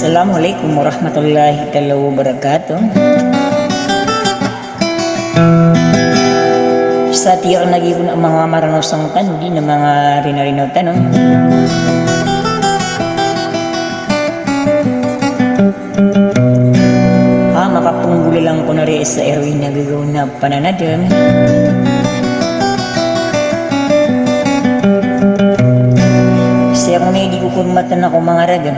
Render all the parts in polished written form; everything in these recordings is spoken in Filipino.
Assalamualaikum warahmatullahi taala wabarakatuh. Sa tiyak lagi ko na mga maranasang tandi na mga rinarinaw tanong. Makapungguli lang ko na rin sa Erwin na gagawin na pananadam. Siya kung hindi ko kumatan ako mga ragam.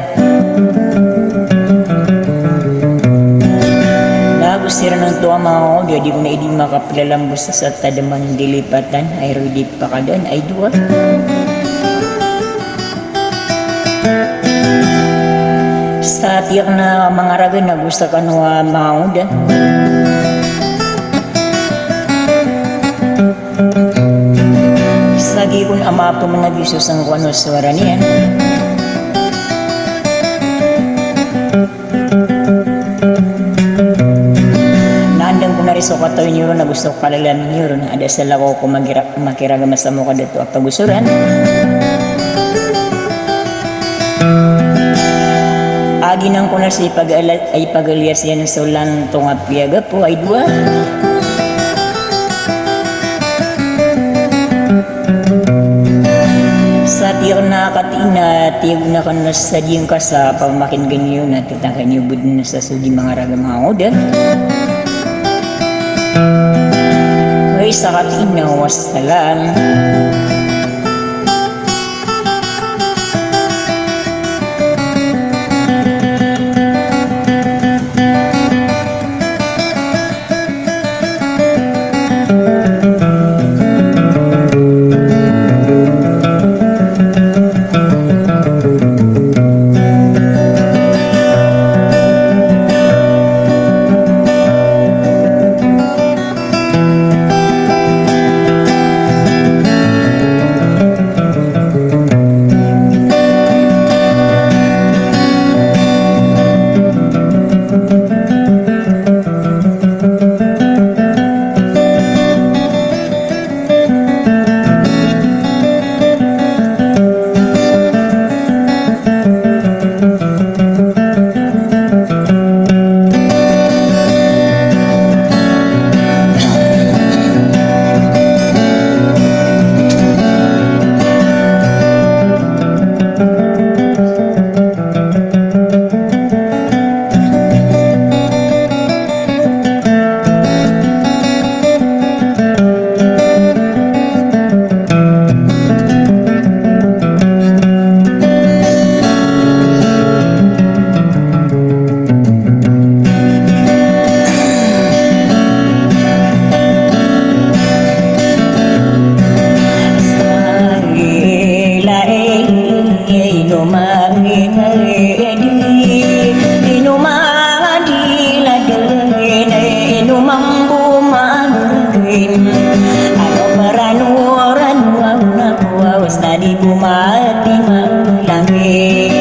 Nagusira ng tuwa mga audio, di ko na hindi makapilalambos sa tadaman dilipatan, ay rudi pa ka doon, ay duwa. Sa tiyak na mga raga na gusto ka na mga audio. Sagi ko na ama po managisos ang kung ano suara niya. Naandang ko na rin sa kataw niyo na gusto ko kalalamin niyo na ada sa lako ko makiragama sa mukha dito at pagusuran. Agi nang ko na si ay pag-alias yan sa ulan tunga piyaga po ay dua. Sa tiyak na katina, tiyak na kan sa diyang ka sa pamakin ganyo na tatakan niyo bud na sa sudi mga raga mga oda. Ay sa katina, wassalam. Tadi ku mati malangi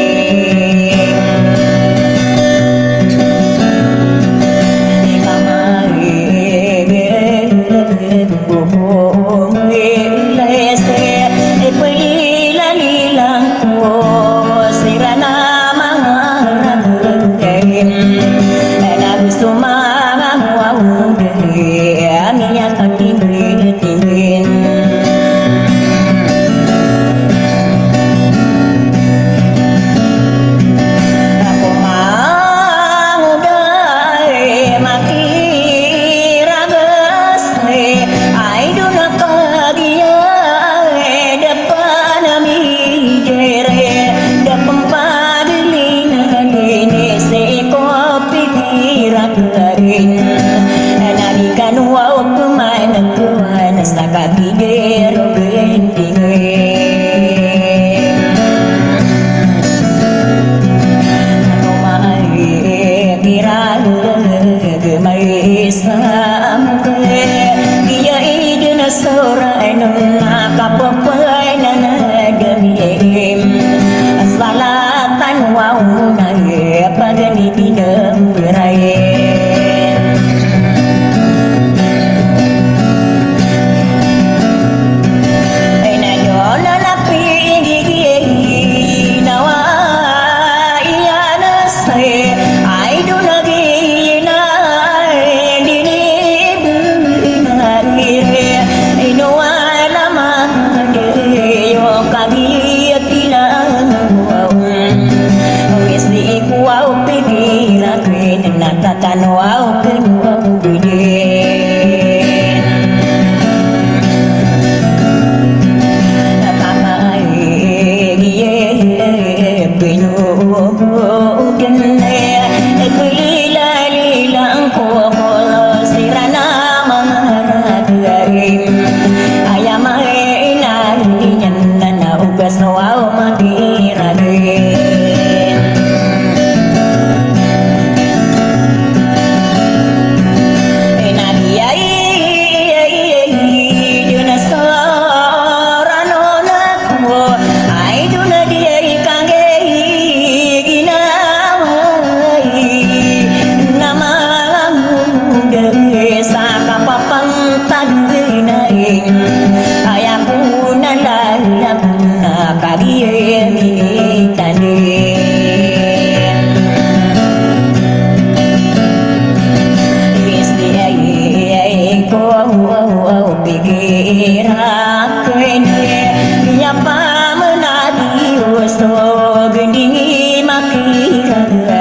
Lila-lila ko sira na maragay Aya mainariyan na naugas na wow magiragay Gending makira